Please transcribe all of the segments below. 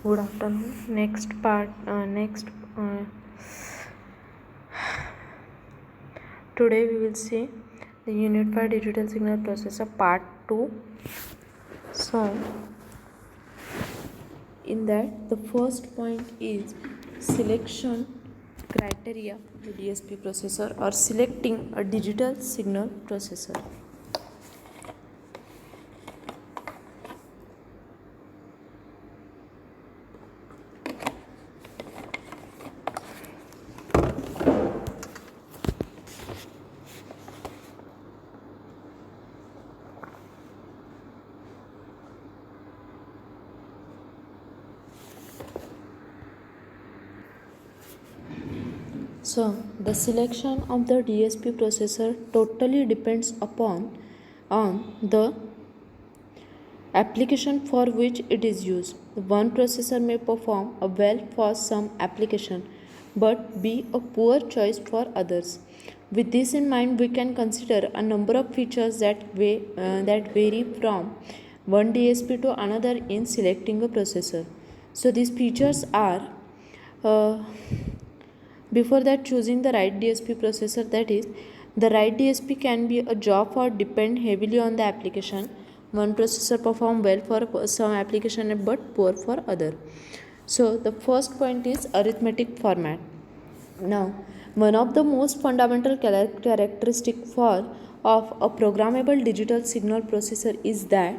Good afternoon. Uh, Today we will see the Unified Digital Signal Processor Part 2. So, in that, the first point is selection criteria of the DSP processor or selecting a digital signal processor. So, the selection of the DSP processor totally depends upon on the application for which it is used. One processor may perform well for some application but be a poor choice for others. With this in mind, we can consider a number of features that vary from one DSP to another in selecting a processor. So these features are uh, before that, choosing the right DSP processor, that is, the right DSP can be a job or depend heavily on the application. One processor perform well for some application but poor for other. So the first point is arithmetic format. Now, one of the most fundamental characteristic for of a programmable digital signal processor is that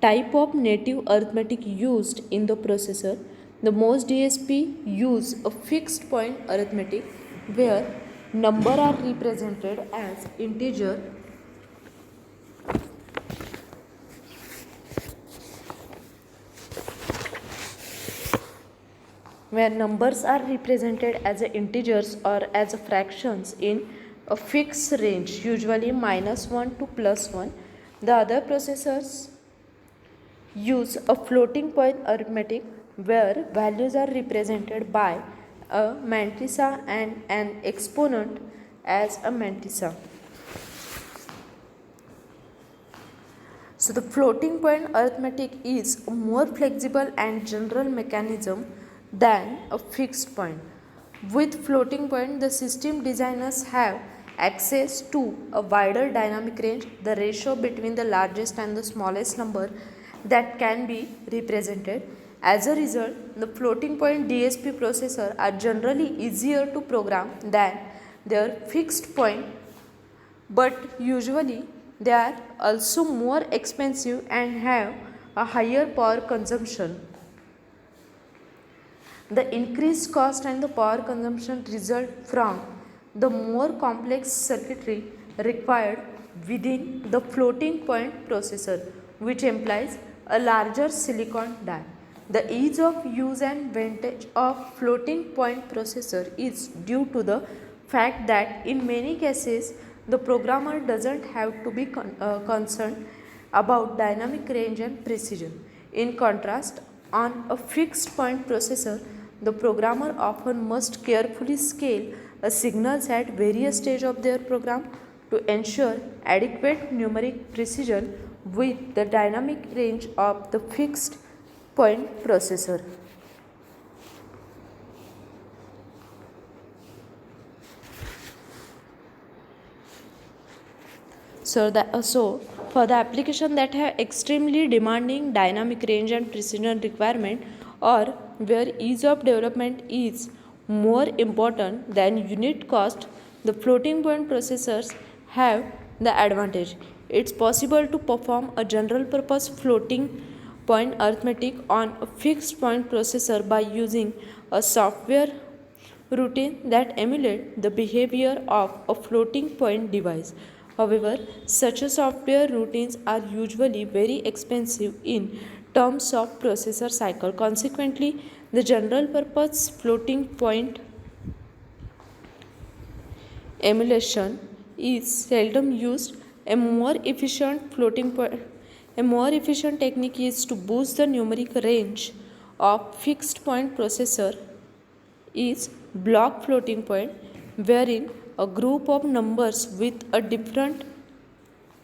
type of native arithmetic used in the processor. The most DSP use a fixed point arithmetic where number are represented as integer where numbers are represented as integers or as fractions in a fixed range, usually -1 to +1. The other processors use a floating point arithmetic where values are represented by a mantissa and an exponent as a mantissa. So the floating point arithmetic is a more flexible and general mechanism than a fixed point. With floating point, the system designers have access to a wider dynamic range, the ratio between the largest and the smallest number that can be represented. As a result, the floating point DSP processor are generally easier to program than their fixed point, but usually they are also more expensive and have a higher power consumption. The increased cost and the power consumption result from the more complex circuitry required within the floating point processor, which implies a larger silicon die. The ease of use and advantage of floating point processor is due to the fact that in many cases the programmer doesn't have to be concerned about dynamic range and precision. In contrast, on a fixed point processor, the programmer often must carefully scale a signals at various stages of their program to ensure adequate numeric precision with the dynamic range of the fixed point processor. So for the application that have extremely demanding dynamic range and precision requirement, or where ease of development is more important than unit cost, the floating point processors have the advantage. It's possible to perform a general purpose floating point arithmetic on a fixed point processor by using a software routine that emulate the behavior of a floating point device. However, such a software routines are usually very expensive in terms of processor cycle. Consequently, the general purpose floating point emulation is seldom used. A more efficient technique is to boost the numeric range of fixed point processor is block floating point, wherein a group of numbers with a different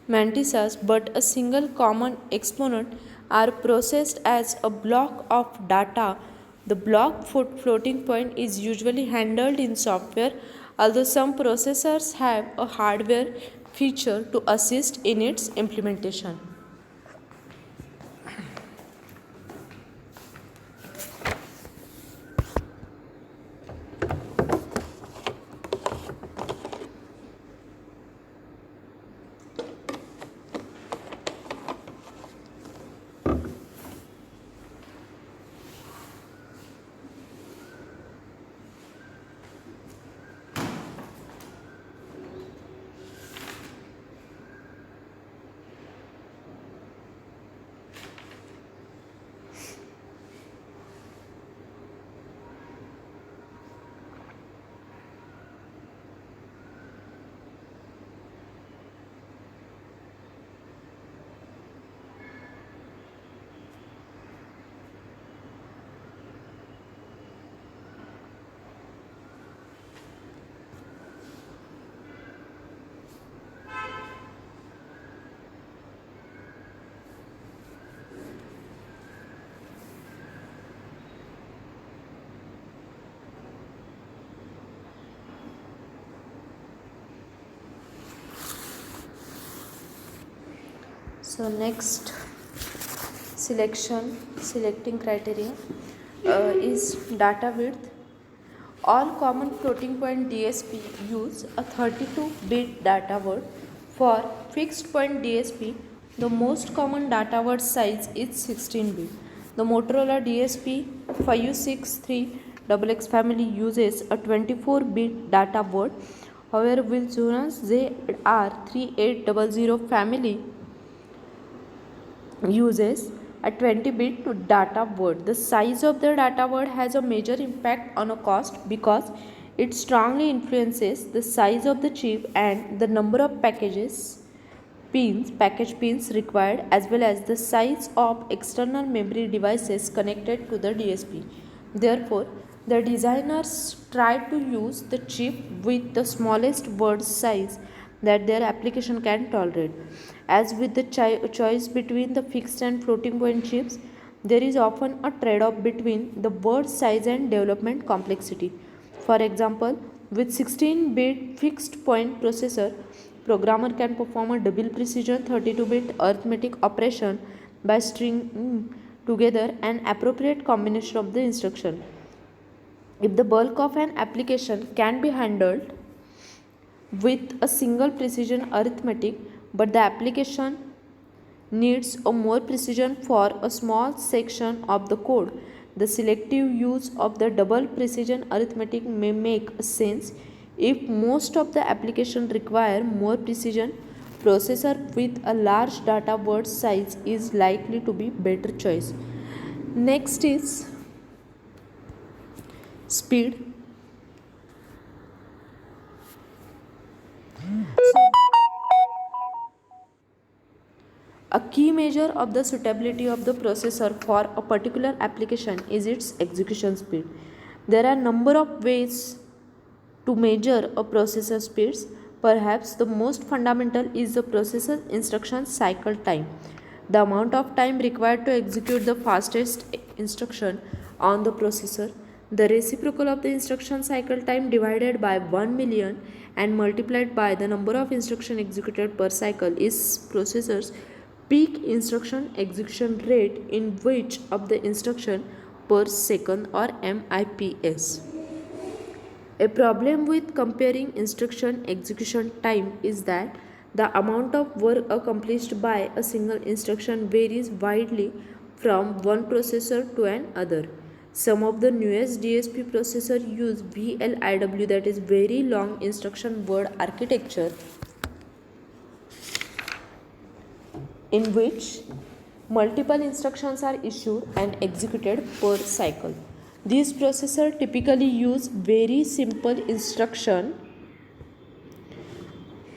mantissas but a single common exponent are processed as a block of data The block floating point is usually handled in software, although some processors have a hardware feature to assist in its implementation. So next selecting criteria is data width. All common floating point DSP use a 32-bit data word. For fixed point DSP, the most common data word size is 16-bit. The Motorola DSP 563XX family uses a 24-bit data word. However, Wilson's ZR3800 family uses a 20-bit data word. The size of the data word has a major impact on a cost because it strongly influences the size of the chip and the number of package pins required, as well as the size of external memory devices connected to the DSP. Therefore, the designers tried to use the chip with the smallest word size that their application can tolerate. As with the choice between the fixed and floating point chips, there is often a trade-off between the word size and development complexity. For example, with 16-bit fixed point processor, programmer can perform a double precision 32-bit arithmetic operation by stringing together an appropriate combination of the instruction. If the bulk of an application can be handled with a single precision arithmetic, but the application needs a more precision for a small section of the code, the selective use of the double precision arithmetic may make sense. If most of the application require more precision, processor with a large data word size is likely to be better choice. Next is speed. A key measure of the suitability of the processor for a particular application is its execution speed. There are a number of ways to measure a processor speeds. Perhaps the most fundamental is the processor instruction cycle time, the amount of time required to execute the fastest instruction on the processor. The reciprocal of the instruction cycle time divided by 1 million and multiplied by the number of instructions executed per cycle is processor's peak instruction execution rate in which of the instruction per second or MIPS. A problem with comparing instruction execution time is that the amount of work accomplished by a single instruction varies widely from one processor to another. Some of the newest DSP processors use VLIW, that is very long instruction word architecture, in which multiple instructions are issued and executed per cycle. These processors typically use very simple instruction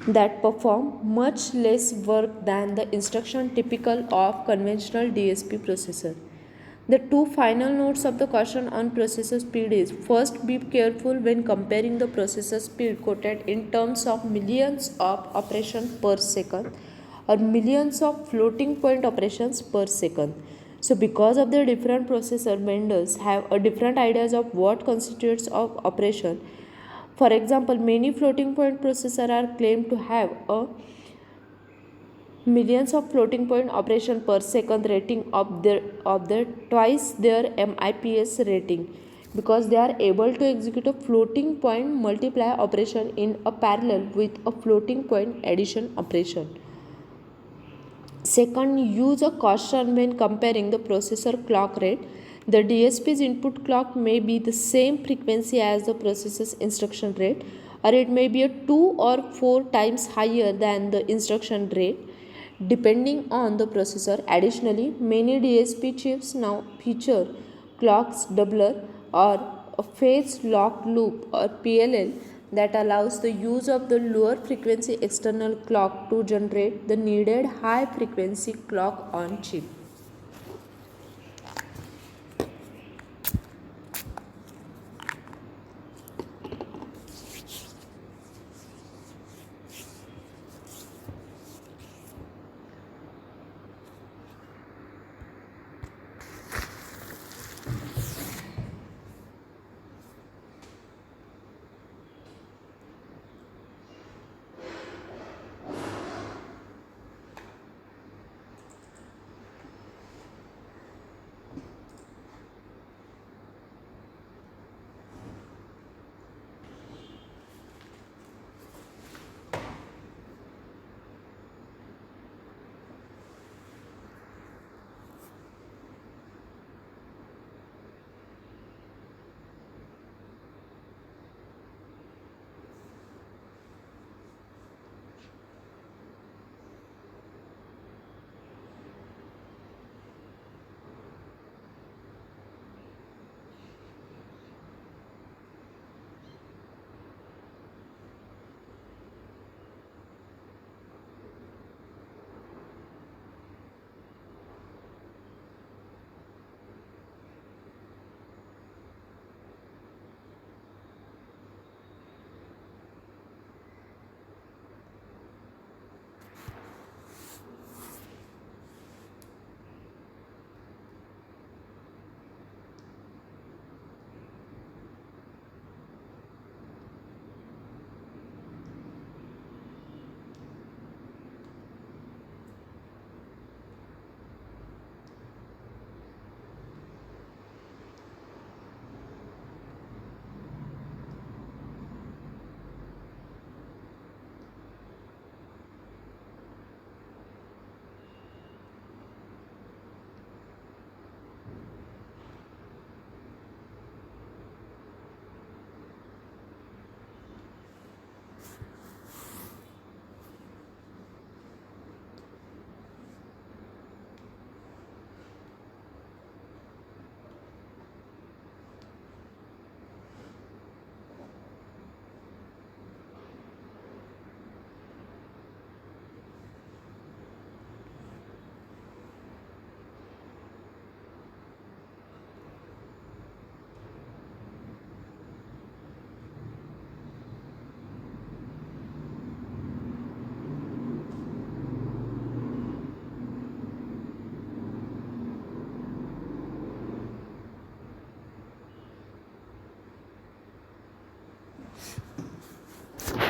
that perform much less work than the instruction typical of conventional DSP processor. The two final notes of the caution on processor speed is: first, be careful when comparing the processor speed quoted in terms of millions of operations per second or millions of floating point operations per second. So because of the different processor, vendors have a different ideas of what constitutes of operation. For example, many floating point processors are claimed to have a millions of floating point operation per second rating of their twice their MIPS rating, because they are able to execute a floating point multiply operation in a parallel with a floating point addition operation. Second, use a caution when comparing the processor clock rate. The DSP's input clock may be the same frequency as the processor's instruction rate, or it may be a 2 or 4 times higher than the instruction rate, depending on the processor. Additionally, many DSP chips now feature clocks doubler or a phase lock loop or PLL that allows the use of the lower frequency external clock to generate the needed high frequency clock on chip.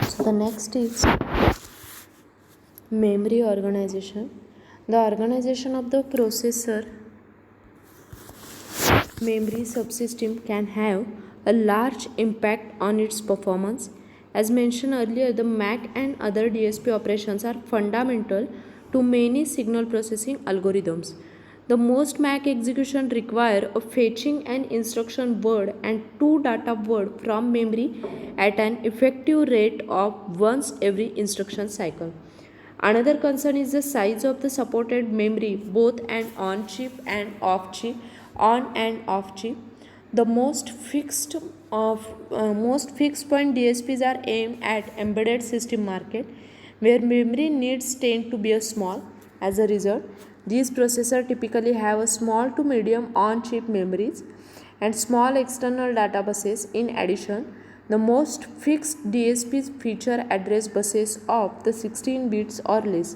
So the next is memory organization. The organization of the processor memory subsystem can have a large impact on its performance. As mentioned earlier, the MAC and other DSP operations are fundamental to many signal processing algorithms. The most MAC execution require a fetching an instruction word and two data word from memory at an effective rate of once every instruction cycle. Another concern is the size of the supported memory, both an on-chip and off-chip, on and off-chip. The most fixed point DSPs are aimed at embedded system market, where memory needs tend to be a small. As a result, these processors typically have a small to medium on-chip memories and small external data buses. In addition, the most fixed DSPs feature address buses of the 16 bits or less,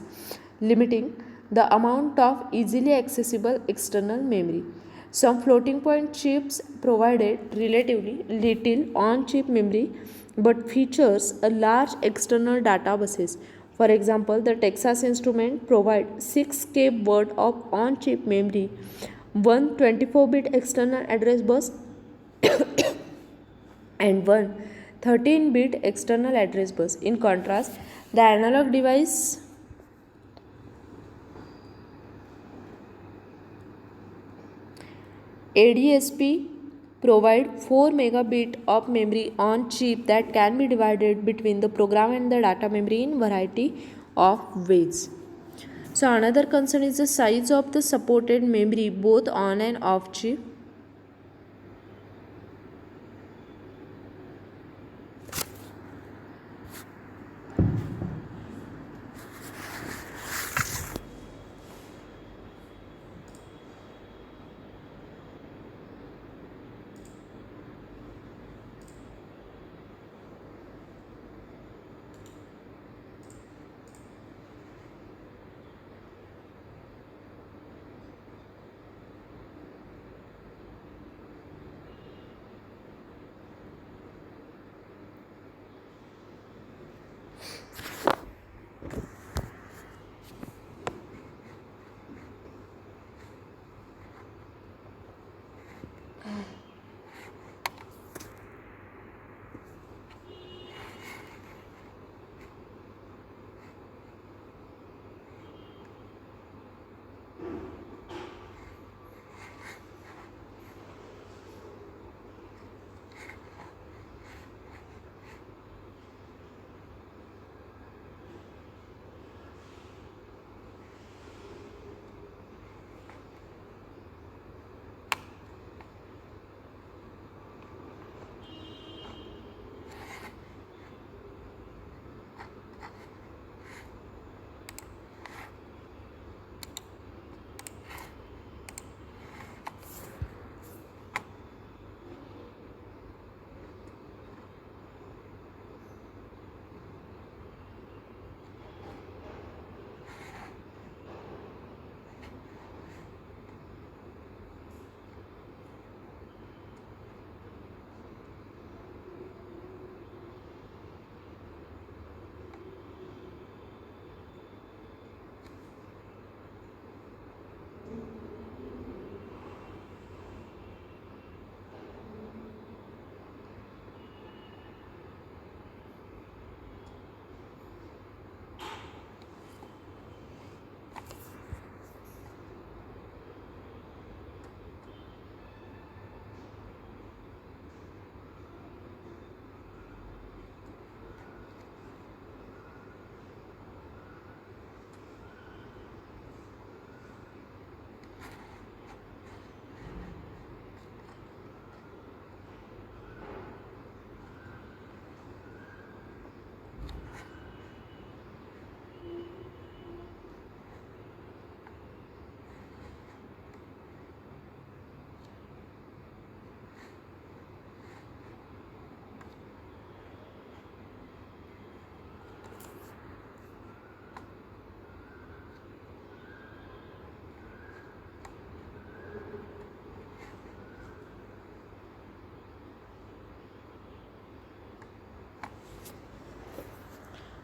limiting the amount of easily accessible external memory. Some floating point chips provided relatively little on-chip memory but features a large external databases. For example, the Texas Instrument provides 6K word of on-chip memory, one 24-bit external address bus, and one 13-bit external address bus. In contrast, the analog device ADSP provide 4 megabit of memory on chip that can be divided between the program and the data memory in variety of ways. So another concern is the size of the supported memory both on and off chip.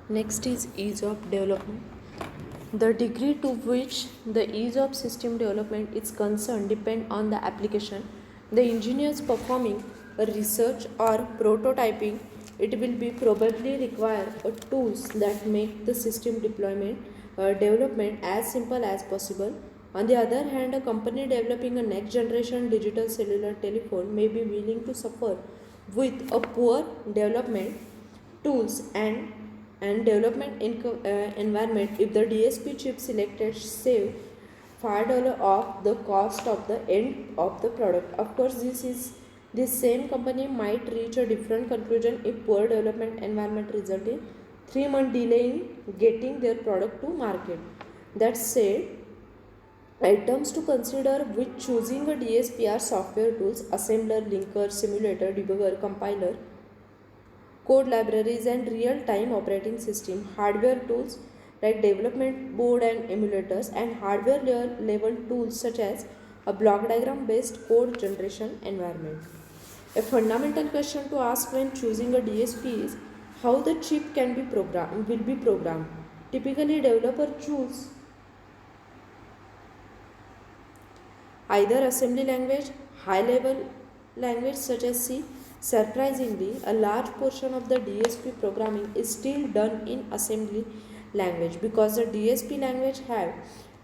Next is ease of development. The degree to which the ease of system development is concerned depend on the application. The engineers performing a research or prototyping, it will be probably require tools that make the system deployment development as simple as possible. On the other hand, a company developing a next generation digital cellular telephone may be willing to suffer with a poor development tools and development environment if the DSP chip selected save $5 off the cost of the end of the product. Of course, this same company might reach a different conclusion if poor development environment result in 3 month delay in getting their product to market. That said, items to consider with choosing a DSP are software tools, assembler, linker, simulator, debugger, compiler, code libraries and real-time operating system. Hardware tools like development board and emulators, and hardware layer level tools such as a block diagram based code generation environment. A fundamental question to ask when choosing a DSP is how the chip can be will be programmed. Typically, developer choose either assembly language, high level language such as C. Surprisingly, a large portion of the DSP programming is still done in assembly language because the DSP language have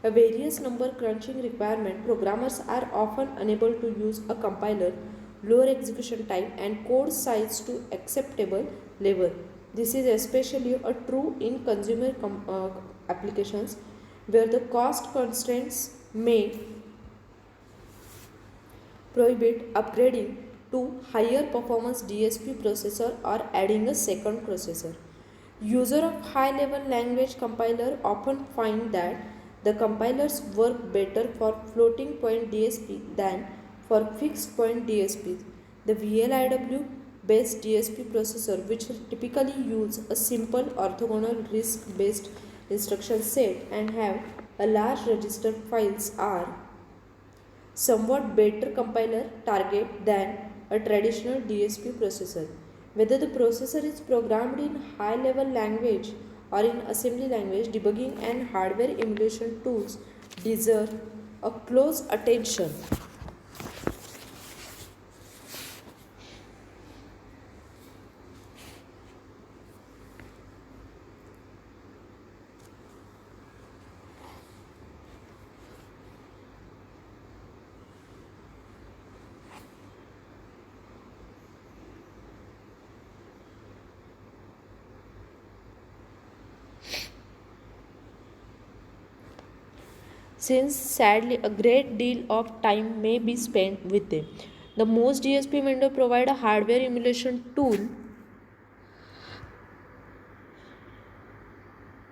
a various number crunching requirement. Programmers are often unable to use a compiler, lower execution time, and code size to acceptable level. This is especially a true in consumer applications where the cost constraints may prohibit upgrading to higher performance DSP processor or adding a second processor. User of high level language compiler often find that the compilers work better for floating point DSP than for fixed point DSP. The VLIW based DSP processor, which typically use a simple orthogonal RISC based instruction set and have a large register files, are somewhat better compiler target than a traditional DSP processor. Whether the processor is programmed in high level language or in assembly language, debugging and hardware emulation tools deserve a close attention. Since sadly a great deal of time may be spent with them. The most DSP vendor provide a hardware emulation tool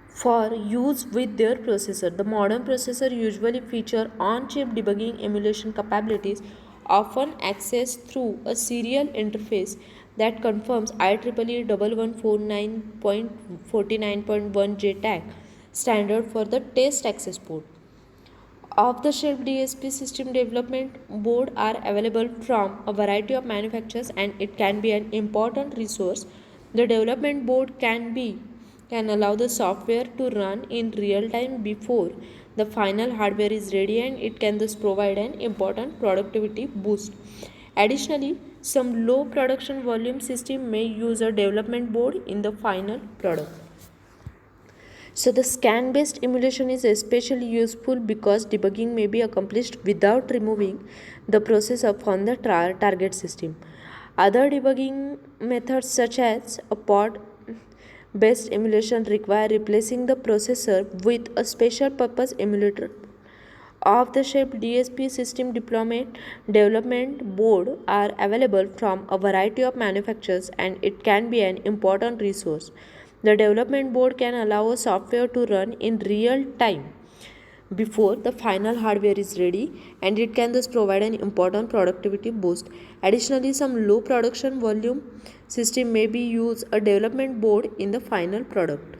for use with their processor. The modern processor usually feature on-chip debugging emulation capabilities, often accessed through a serial interface that confirms IEEE 1149.49.1 JTAG standard for the test access port. Off-the-shelf DSP system development board are available from a variety of manufacturers, and it can be an important resource. The development board can allow the software to run in real time before the final hardware is ready, and it can thus provide an important productivity boost. Additionally, some low production volume system may use a development board in the final product. So the scan based emulation is especially useful because debugging may be accomplished without removing the processor from the target system. Other debugging methods such as a pod based emulation require replacing the processor with a special purpose emulator. Off the shelf DSP system deployment development board are available from a variety of manufacturers, and it can be an important resource. The development board can allow a software to run in real time before the final hardware is ready, and it can thus provide an important productivity boost. Additionally, some low production volume system may be use a development board in the final product.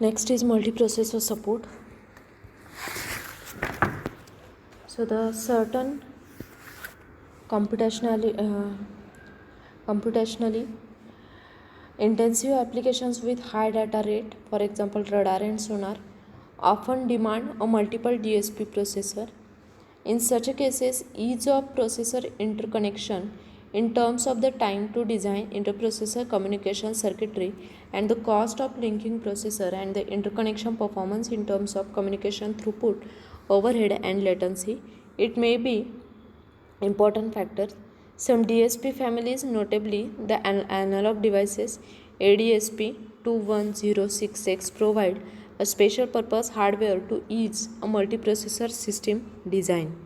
Next is multiprocessor support. So the certain computationally intensive applications with high data rate, for example radar and sonar, often demand a multiple DSP processor. In such cases, ease of processor interconnection in terms of the time to design interprocessor communication circuitry and the cost of linking processor and the interconnection performance in terms of communication throughput, overhead and latency, it may be important factors. Some DSP families, notably the analog devices ADSP 21066, provide a special purpose hardware to ease a multiprocessor system design.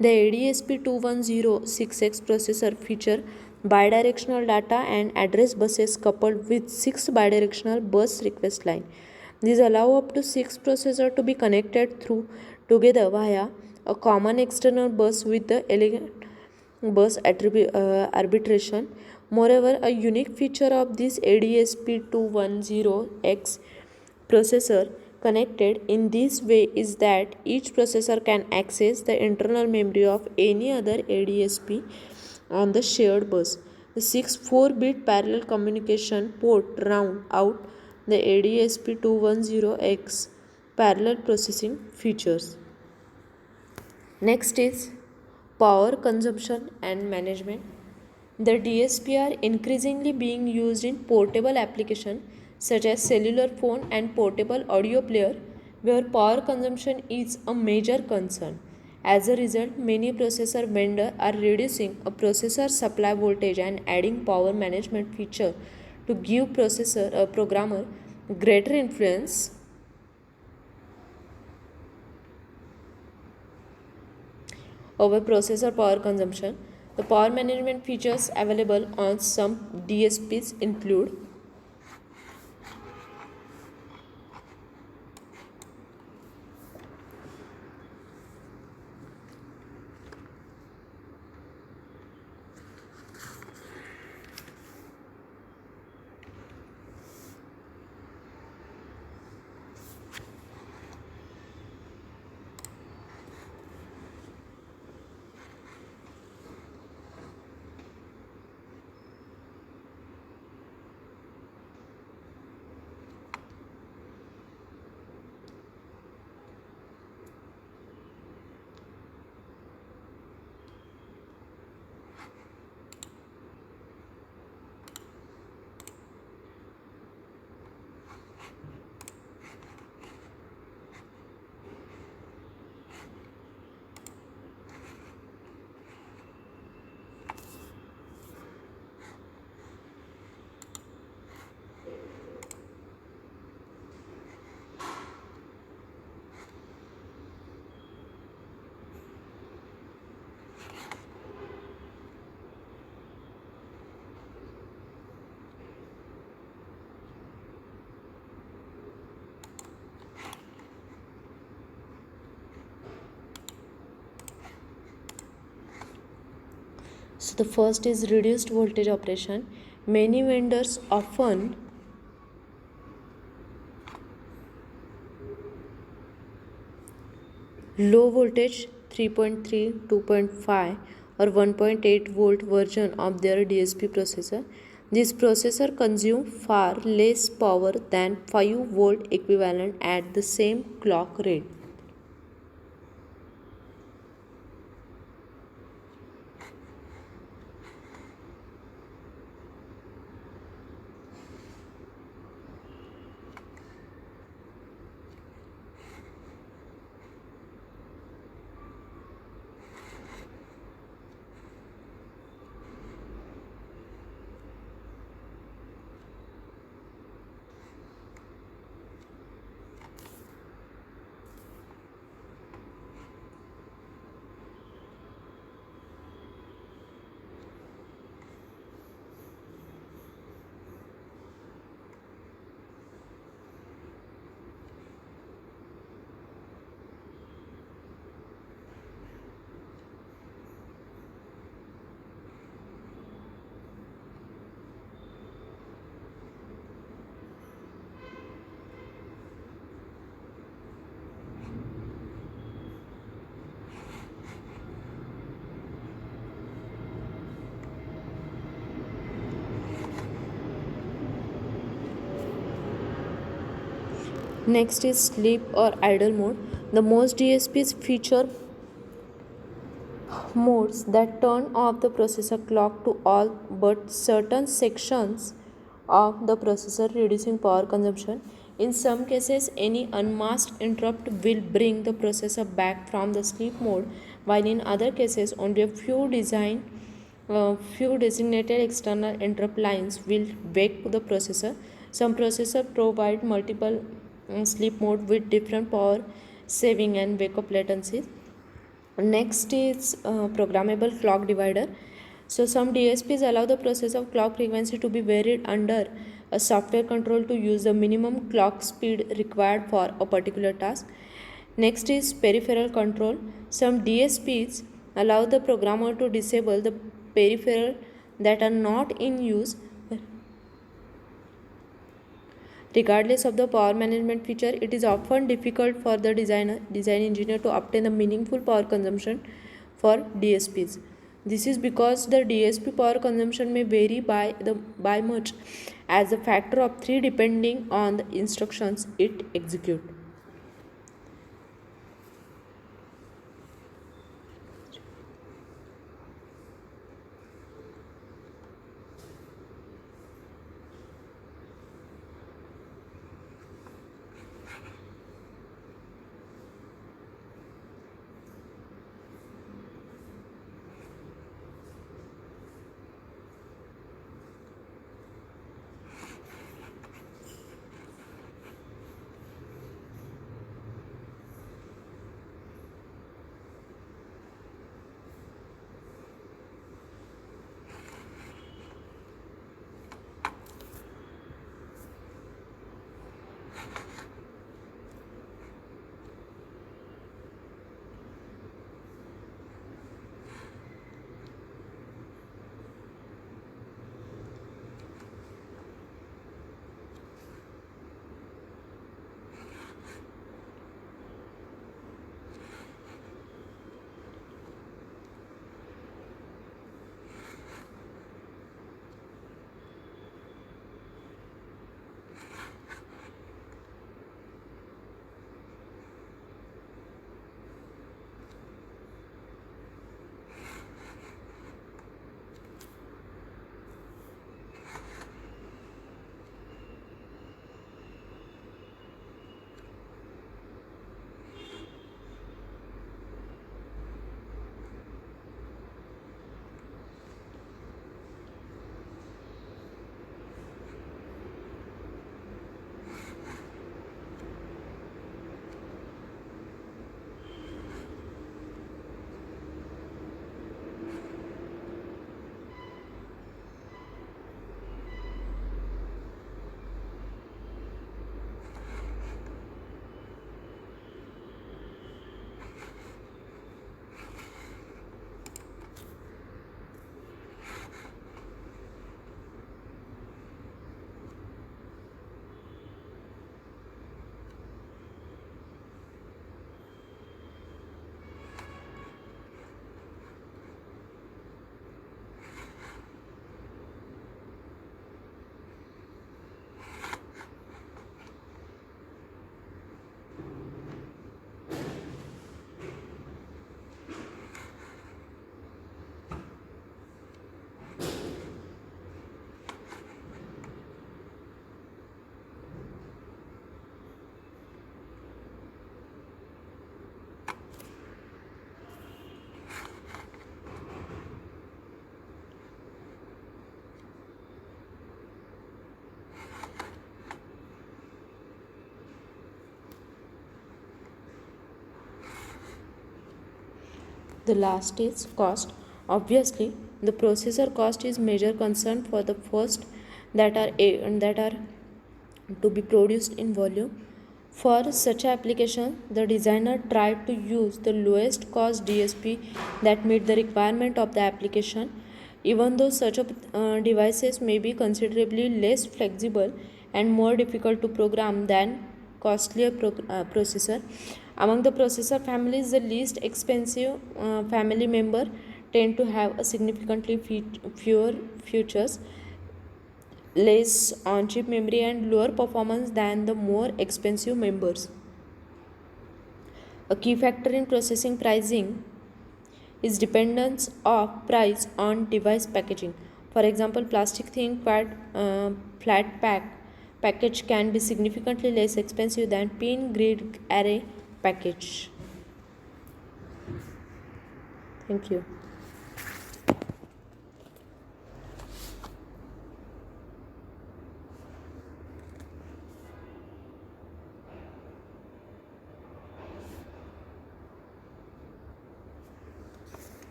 The ADSP21066 processor feature bidirectional data and address buses coupled with 6 bidirectional bus request line. These allow up to 6 processors to be connected together via a common external bus with the elegant bus arbitration. Moreover, a unique feature of this ADSP210X processor connected in this way is that each processor can access the internal memory of any other ADSP on the shared bus. The 6 4-bit parallel communication port round out the ADSP210X parallel processing features. Next is power consumption and management. The DSP are increasingly being used in portable applications such as cellular phone and portable audio player where power consumption is a major concern. As a result, many processor vendors are reducing a processor supply voltage and adding power management feature to give programmer greater influence over processor power consumption. The power management features available on some DSPs include So the first is reduced voltage operation. Many vendors often low voltage 3.3, 2.5 or 1.8 volt version of their DSP processor. This processor consume far less power than 5 volt equivalent at the same clock rate. Next is sleep or idle mode. The most DSPs feature modes that turn off the processor clock to all but certain sections of the processor, reducing power consumption. In some cases, any unmasked interrupt will bring the processor back from the sleep mode, while in other cases, only a few designated external interrupt lines will wake the processor. Some processors provide multiple sleep mode with different power saving and wake up latencies. Next is programmable clock divider. So some DSPs allow the process of clock frequency to be varied under a software control to use the minimum clock speed required for a particular task. Next is peripheral control. Some DSPs allow the programmer to disable the peripheral that are not in use regardless of the power management feature. It is often difficult for the design engineer to obtain a meaningful power consumption for DSPs. This is because the DSP power consumption may vary by much as a factor of 3 depending on the instructions it executes. The last is cost. Obviously, the processor cost is major concern for the first that are to be produced in volume. For such application, the designer tried to use the lowest cost DSP that meet the requirement of the application. Even though such devices may be considerably less flexible and more difficult to program than costlier processor. Among the processor families, the least expensive family member tend to have a significantly fewer features, less on-chip memory and lower performance than the more expensive members. A key factor in processing pricing is dependence of price on device packaging. For example, plastic thin flat package can be significantly less expensive than pin grid array package. Thank you.